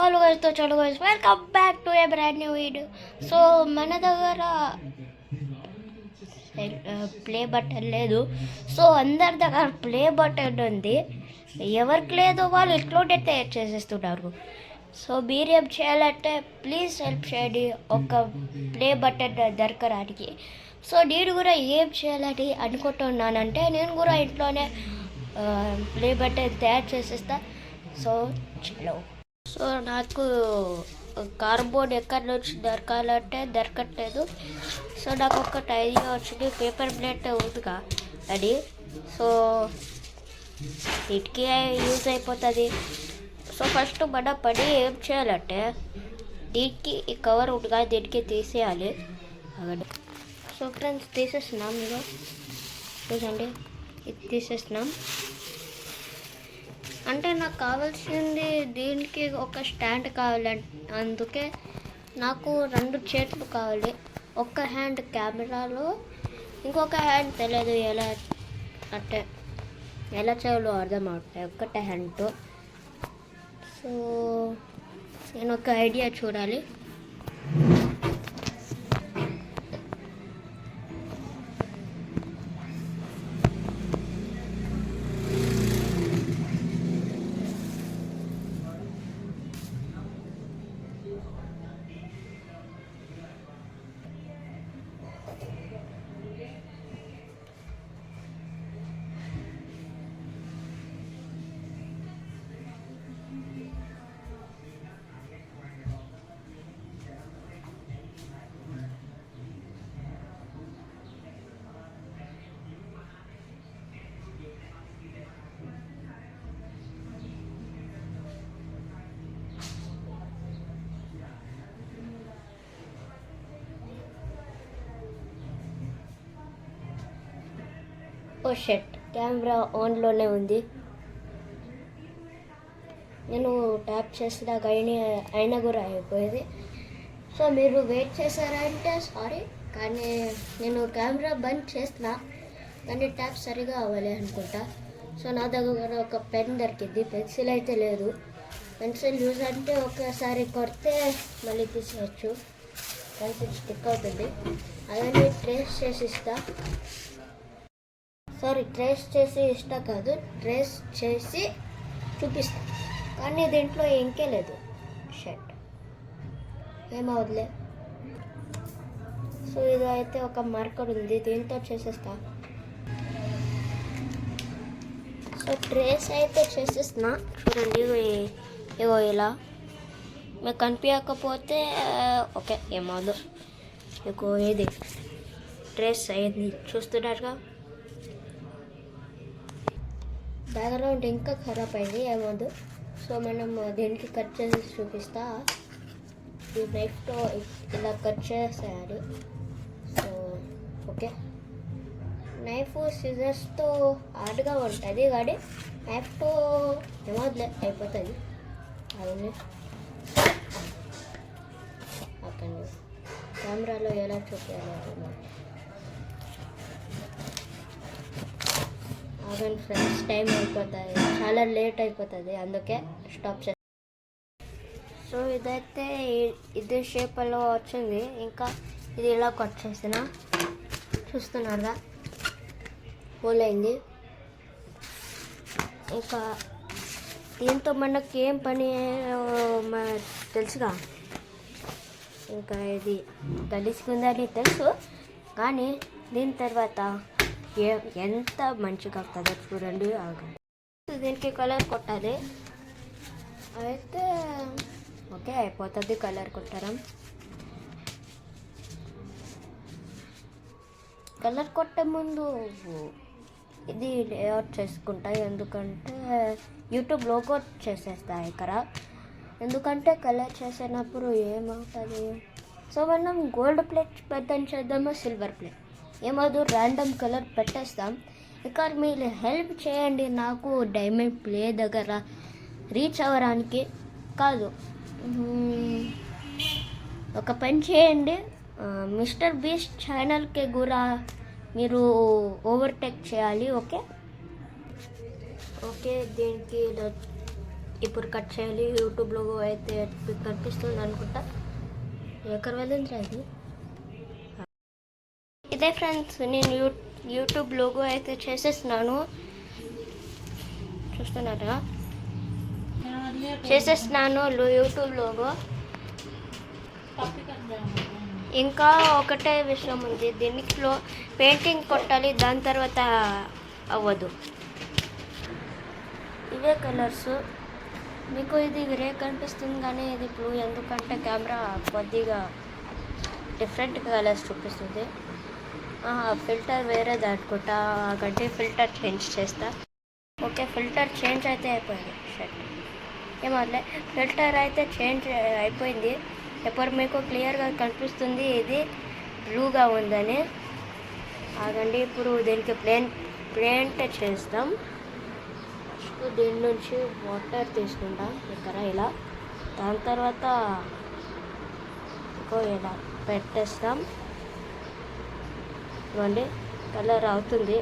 Hello guys, చలో guys, welcome back to A brand new video. So మన దగ్గర play button లేదు. So అందరి దగ్గర ప్లే బటన్ ఉంది. ఎవరికి లేదో వాళ్ళు ఇట్లోనే తయారు చేసేస్తున్నారు. సో మీరు ఏం చేయాలంటే ప్లీజ్ హెల్ప్ చేయండి ఒక ప్లే బటన్ దొరకడానికి. సో నేను కూడా ఏం చేయాలని అనుకుంటున్నానంటే నేను కూడా ఇంట్లోనే ప్లే బటన్ తయారు చేసేస్తా. సో చలో. సో నాకు కార్డ్బోర్డ్ ఎక్కడి నుంచి దొరకాలంటే దొరకట్లేదు. సో నాకు ఒకటి ఐడియా వచ్చింది, పేపర్ ప్లేట్ ఉందిగా అది. సో వీటికి యూజ్ అయిపోతుంది. సో ఫస్ట్ మన పని ఏం చేయాలంటే దీనికి ఈ కవర్ ఉందిగా దీనికి తీసేయాలి. అవ్వండి. సో ఫ్రెండ్స్ తీసేస్తున్నాం. మీరు చూడండి, ఇది తీసేస్తున్నాం. అంటే నాకు కావాల్సింది దీనికి ఒక స్టాండ్ కావాలి. అందుకే నాకు 2 చేతులు కావాలి. ఒక హ్యాండ్ కెమెరాలో, ఇంకొక హ్యాండ్ తెలియదు ఎలా చేయాలో అర్థం అవుతాయి ఒక్కటే హ్యాండ్తో. సో నేను ఒక ఐడియా చూడాలి. ఓ షట్, కెమెరా ఆన్లోనే ఉంది. నేను ట్యాప్ చేసేదాకా అయినా కూడా అయిపోయేది. సో మీరు వెయిట్ చేశారంటే సారీ, కానీ నేను కెమెరా బంద్ చేస్తున్నా, కానీ ట్యాప్ సరిగా అవ్వాలి అనుకుంటా. సో నా దగ్గర ఒక పెన్ దొరికింది, పెన్సిల్ అయితే లేదు. పెన్సిల్ యూజ్ అంటే ఒకసారి కొడితే మళ్ళీ తీసేయచ్చు, పెన్సిల్ స్టిక్ అవుతుంది. అలానే ట్రేస్ చేసి ఇస్తా. ట్రేస్ చేసి ఇష్టం కాదు, ట్రేస్ చేసి చూపిస్తా. కానీ దీంట్లో ఇంకే లేదు. షర్ట్ ఏమవుతులే. సో ఇది అయితే ఒక మార్కర్ ఉంది, దీంతో చేసేస్తా. సో ట్రేస్ అయితే చేసేస్తున్నా. చూడండి, ఇగో ఇలా మీకు కనిపించకపోతే ఓకే, ఏమవుదు. ఇగో ఇది ట్రేస్ అయింది, చూస్తున్నారుగా. బ్యాక్గ్రౌండ్ ఇంకా ఖరాబ్ అయింది, ఏమవుదు. సో మనం దీనికి కట్ చేసి చూపిస్తా. ఈ నైఫ్తో ఇలా కట్ చేసేయాలి. సో ఓకే, నైఫ్ సిజర్స్తో హార్డ్గా ఉంటుంది, కానీ నైఫ్తో ఏమవుతులే, అయిపోతుంది. అవును, అక్కడ కెమెరాలో ఎలా చూపించాలి. అవన్నీ ఫ్రెండ్స్, టైం అయిపోతుంది, చాలా లేట్ అయిపోతుంది, అందుకే స్టాప్ చేస్తాను. సో ఇదైతే ఇదే షేప్లో వచ్చింది. ఇంకా ఇది ఇలా కట్ చేసిన, చూస్తున్నారుగా, హోల్ అయింది. ఇంకా దీంతో మనకి ఏం పని తెలుసుగా. ఇంకా ఇది గలీసుకుందని తెలుసు, కానీ దీని తర్వాత ఎంత మంచిగా అవుతుందో చూడండి. దీనికి కలర్ కొట్టాలి, అయితే ఓకే అయిపోతుంది కలర్ కొట్టడం. కలర్ కొట్టే ముందు ఇది లేఅవుట్ చేసుకుంటా, ఎందుకంటే యూట్యూబ్ లోగో చేసేస్తా ఇక్కడ. ఎందుకంటే కలర్ చేసినప్పుడు ఏమవుతుంది. సో మనం గోల్డ్ ప్లేట్ పెద్దని చేద్దామా, సిల్వర్ ప్లేట్ ఏమదు, ర్యాండమ్ కలర్ పెట్టేస్తాం. ఇక్కడ మీరు హెల్ప్ చేయండి నాకు డైమండ్ ప్లే దగ్గర రీచ్ అవ్వడానికి. కాదు, ఒక పని చేయండి, మిస్టర్ బీస్ట్ ఛానల్కి కూడా మీరు ఓవర్టేక్ చేయాలి. ఓకే, దీనికి ఇప్పుడు కట్ చేయాలి. యూట్యూబ్ లోగో అయితే మీకు కనిపిస్తుంది అనుకుంటా. ఎక్కడ వెళ్ళింది అది. ఇదే ఫ్రెండ్స్, నేను యూట్యూబ్ లోగో అయితే చేసేస్తున్నాను. చూస్తున్నారా, చేసేస్తున్నాను యూట్యూబ్ లోగో. ఇంకా ఒకటే విషయం ఉంది, దీనిలో పెయింటింగ్ కొట్టాలి, దాని తర్వాత అవ్వదు. ఇవే కలర్స్. మీకు ఇది గ్రే కనిపిస్తుంది కానీ ఇది బ్లూ, ఎందుకంటే కెమెరా కొద్దిగా డిఫరెంట్ కలర్స్ చూపిస్తుంది. ఫిల్టర్ వేరేది అనుకుంటా, కాబట్టి ఫిల్టర్ చేంజ్ చేస్తా. ఓకే, ఫిల్టర్ చేంజ్ అయితే అయిపోయింది. షర్ట్ ఏమలే, ఫిల్టర్ అయితే చేంజ్ అయిపోయింది. ఇప్పుడు మీకు క్లియర్గా కనిపిస్తుంది ఇది బ్లూగా ఉందని. ఆగండి, ఇప్పుడు దీనికి పెయింట్ చేస్తాం. దీని నుంచి వాటర్ తీసుకుంటాం ఇక్కడ ఇలా, దాని తర్వాత ఇలా పెట్టేస్తాం. ఇవ్వండి, కలర్ అవుతుంది.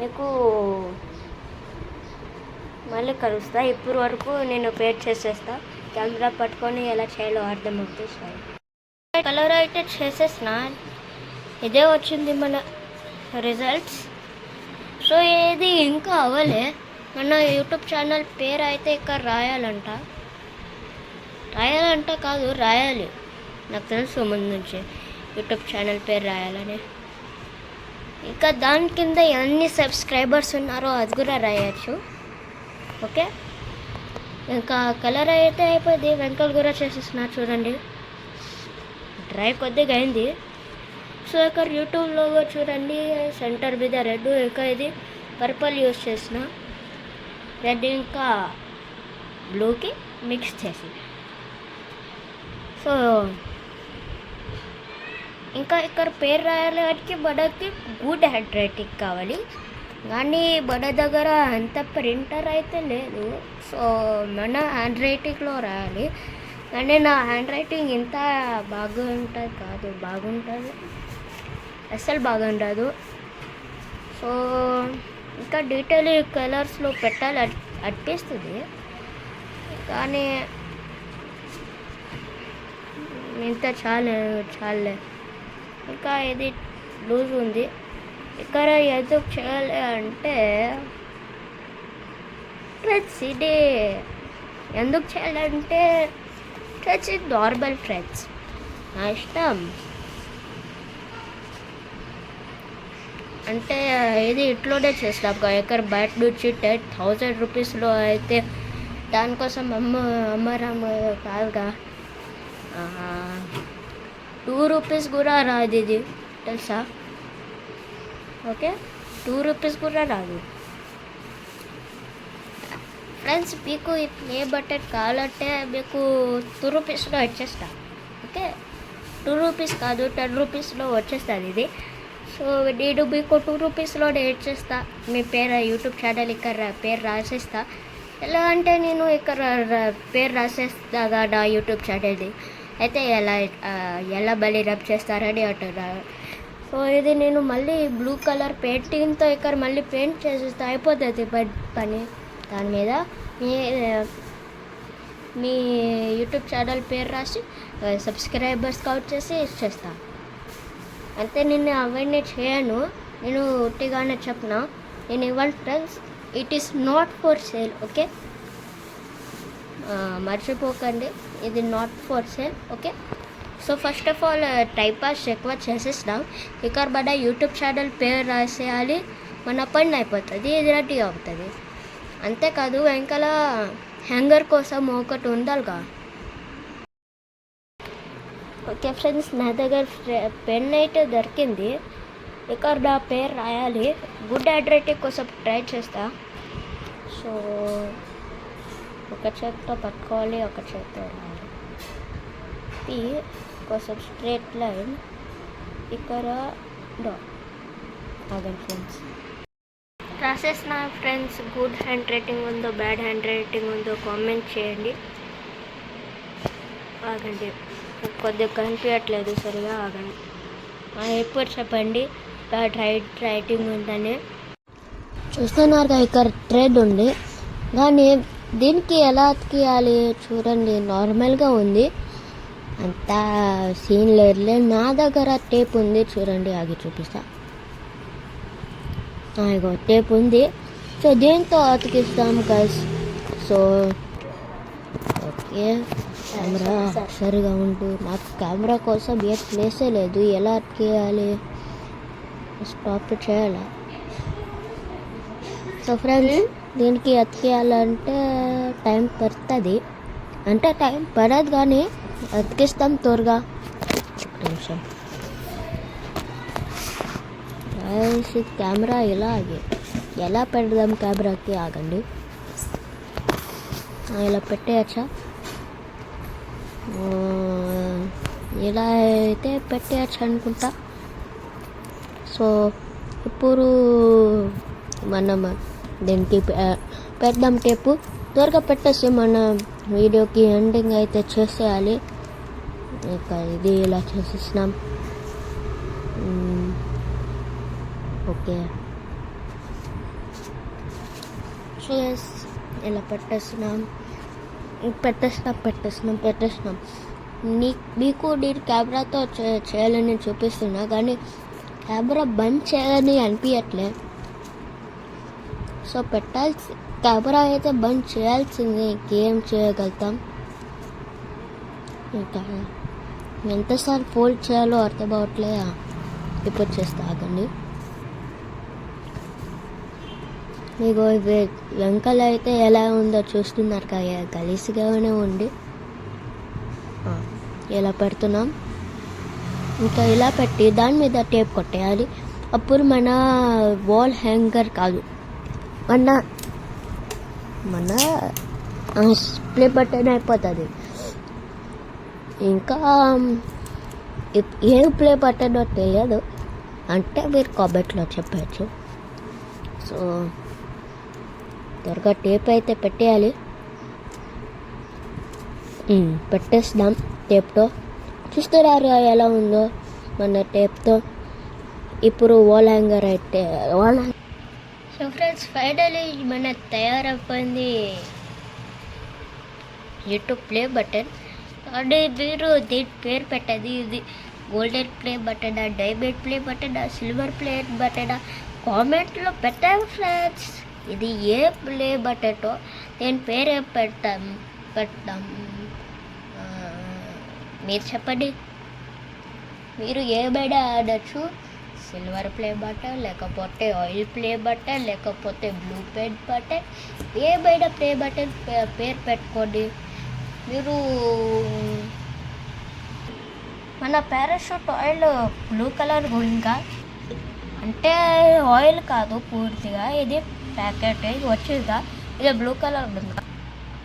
మీకు మళ్ళీ కలుస్తా. ఇప్పుడు వరకు నేను పెయింట్ చేసేస్తా. కెమెరా పట్టుకొని ఎలా చేయాలో అర్థమవుతుంది. కలర్ అయితే చేసేసిన, ఇదే వచ్చింది మన రిజల్ట్స్. సో ఇది ఇంకా అవ్వలే. మన యూట్యూబ్ ఛానల్ పేరు అయితే ఇక్కడ రాయాలంట కాదు, రాయాలి. నాకు తెలుసు ముందు నుంచి యూట్యూబ్ ఛానల్ పేరు రాయాలని. ఇంకా దాని కింద ఎన్ని సబ్స్క్రైబర్స్ ఉన్నారో అది కూడా రాయచ్చు. ఓకే, ఇంకా కలర్ అయితే అయిపోయింది. వెంకల్ కూడా చేసేసిన చూడండి, డ్రై కొద్దిగా అయింది. సో ఇక్కడ యూట్యూబ్ లోగో చూడండి, సెంటర్ మీద రెడ్, ఇంకా ఇది పర్పుల్ యూస్ చేసిన, రెడ్ ఇంకా బ్లూకి మిక్స్ చేసి. సో ఇంకా ఇక్కడ పేరు రాయాలి, వాటికి బడకి గుడ్ హ్యాండ్ రైటింగ్ కావాలి. కానీ బడ దగ్గర అంత ప్రింటర్ అయితే లేదు. సో మన హ్యాండ్ రైటింగ్లో రాయాలి. కానీ నా హ్యాండ్ రైటింగ్ ఇంత బాగుంటుంది అస్సలు బాగుండదు. సో ఇంకా డీటెయిల్ కలర్స్లో పెట్టాలి అనిపిస్తుంది, కానీ ఇంత చాలే. ఇంకా ఇది లూజ్ ఉంది. ఇక్కడ ఎందుకు చేయాలి అంటే ఇది ఎందుకు చేయాలంటే ట్రెడ్స్ ఇది నార్మల్ ట్రెడ్స్ నా ఇష్టం. అంటే ఇది ఇట్లోనే చేస్తాం. ఎక్కడ బయట నుంచి 10,000 రూపీస్లో అయితే దానికోసం అమ్మరం కాదుగా. 2 రూపీస్ కూడా రాదు ఇది, తెలుసా? ఓకే, 2 రూపీస్ కూడా రాదు. ఫ్రెండ్స్, మీకు ఈ ప్లే బటన్ కావాలంటే మీకు 2 రూపీస్లో వచ్చేస్తా. ఓకే, 2 రూపీస్ కాదు, 10 రూపీస్లో వచ్చేస్తుంది ఇది. సో నేను మీకు 2 రూపీస్లో నేను చేస్తా. మీ పేరు యూట్యూబ్ ఛానల్ ఇక్కడ పేరు రాసేస్తా. ఎలా అంటే నేను ఇక్కడ పేరు రాసేస్తాగా నా యూట్యూబ్ ఛానల్ది. అయితే ఎలా మళ్ళీ రబ్ చేస్తారని అంటున్నారు. సో ఇది నేను మళ్ళీ బ్లూ కలర్ పెయింటింగ్తో ఇక్కడ మళ్ళీ పెయింట్ చేసేస్తా, అయిపోతుంది పని. దాని మీద మీ యూట్యూబ్ ఛానల్ పేరు రాసి సబ్స్క్రైబర్స్ కౌంట్ చేసి ఇచ్చేస్తా. అంతే, నేను అవన్నీ చేయను. నేను ఉట్టిగానే చెప్పిన. నేను ఇవ్వండి friends, it is not for sale. Okay, మర్చిపోకండి, ఇది not for sale. Okay, so first of all timepass ఎక్కువ చేసేసినాం. ఇక్కడ మన యూట్యూబ్ ఛానల్ పేరు రాసేయాలి, మన పని అయిపోతుంది, ఇది రెడీ అవుతుంది. అంతేకాదు వెనకాల హ్యాంగర్ కోసం ఒకటి ఉండాలిగా. ఓకే ఫ్రెండ్స్, నా దగ్గర పెన్ అయితే దొరికింది. ఇక్కడ నా పేరు రాయాలి. గుడ్ హ్యాండ్ రైటింగ్ కోసం ట్రై చేస్తా. సో ఒక చేతితో పట్టుకోవాలి, ఒక చేతితో రాయాలి. పి కోసం స్ట్రేట్ లైన్, ఇక్కడ డాట్. అదండి ఫ్రెండ్స్, రాసేసిన. ఫ్రెండ్స్, గుడ్ హ్యాండ్ రైటింగ్ ఉందో బ్యాడ్ హ్యాండ్ రైటింగ్ ఉందో కామెంట్ చేయండి. ఆగండి, కొద్దిగా కనిపించట్లేదు సరిగా, ఆగండి. ఎప్పుడు చెప్పండి బ్యాడ్ రైటింగ్ ఉందని. చూస్తున్నారు ఇక్కడ ట్రెడ్ ఉంది. కానీ దీనికి ఎలా అతికియాలి చూడండి, నార్మల్గా ఉంది, అంత సీన్ లేదులే. నా దగ్గర టేప్ ఉంది చూడండి, ఆగి చూపిస్తా. ఇగో టేప్ ఉంది. సో దీంతో అతికిస్తాం గైస్. సో ఓకే, కెమెరా సరిగా ఉండు. నాకు కెమెరా కోసం ఏ ప్లేసే లేదు, ఎలా అతికేయాలి, స్టాప్ చేయాలా. సో ఫ్రెండ్స్, దీనికి అతికేయాలంటే టైం పడుతుంది, అంటే టైం పడదు కానీ అతికిస్తాం త్వరగా. ఒక నిమిషం. కెమెరా ఎలా పెడదాం కెమెరాకి, ఆగండి. ఇలా పెట్టేయచ్చా? ఇలా అయితే పెట్టేయచ్చు అనుకుంటా. సో ఇప్పుడు మనం దీనికి పెడదాం టేపు, త్వరగా పెట్టేసి మన వీడియోకి ఎండింగ్ అయితే చేసేయాలి. ఇక ఇది ఇలా చేసేసినాం. ఓకే, సో ఇలా పెట్టేసినాం. మీకు నేను కెమెరాతో చేయాలని చూపిస్తున్నా, కానీ కెమెరా బంద్ చేయాలని అనిపించట్లే. సో కెమెరా అయితే బంద్ చేయాల్సిందే, ఇంకేం చేయగలుగుతాం. ఇంకా ఎంతసార్లు ఫోల్డ్ చేయాలో అర్థం అవ్వట్లే. ఇప్పుడు చేస్తా, ఆగండి. మీకు వెంకలు అయితే ఎలా ఉందో చూస్తున్నారు కదా, గలీసుగానే ఉంది. ఇలా పెడుతున్నాం. ఇంకా ఇలా పెట్టి దాని మీద టేప్ కొట్టేయాలి. అప్పుడు మన వాల్ హ్యాంగర్ కాదు, మన ప్లే బటన్ అయిపోతుంది. ఇంకా ఏ ప్లే బటన్ తెలియదు అంటే మీరు కామెంట్లో చెప్పచ్చు. సో త్వరగా టేప్ అయితే పెట్టేయాలి. పెట్టేస్తాం టేప్తో. చూస్తున్నారు ఎలా ఉందో మన టేప్తో. ఇప్పుడు వాల్ హ్యాంగర్ అయితే సో ఫ్రెండ్స్, ఫైనలీ మన తయారైపోయింది యూట్యూబ్ ప్లే బటన్. అంటే మీరు దీని పేరు పెట్టది, ఇది గోల్డెన్ ప్లే బటనా, డైమండ్ ప్లే బటనా, సిల్వర్ ప్లే బటనా, కామెంట్లో పెట్టాము ఫ్రెండ్స్. ఇది ఏ ప్లే బటనో నేను పేరే పెడతాం. మీరు చెప్పండి, మీరు ఏమైనా ఆడచ్చు. సిల్వర్ ప్లే బటన్, లేకపోతే ఆయిల్ ప్లే బటన్, లేకపోతే బ్లూ పెన్ బటన్, ఏమైనా ప్లే బటన్ పేరు పెట్టుకోండి. మీరు మన పారాషూట్ ఆయిల్ బ్లూ కలర్ ఇంకా అంటే ఆయిల్ కాదు పూర్తిగా, ఇది ప్యాకెట్ వచ్చిందిగా, ఇది బ్లూ కలర్ ఉంది.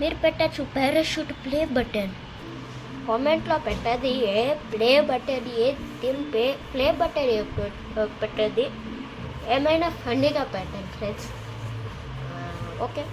మీరు పెట్టచ్చు పారాషూట్ ప్లే బటన్. కామెంట్లో పెట్టది ఏ ప్లే బటన్, ఏ థీమ్ ప్లే బటన్ పెట్టది, ఏమైనా ఫన్నీగా పెట్టండి ఫ్రెండ్స్. ఓకే.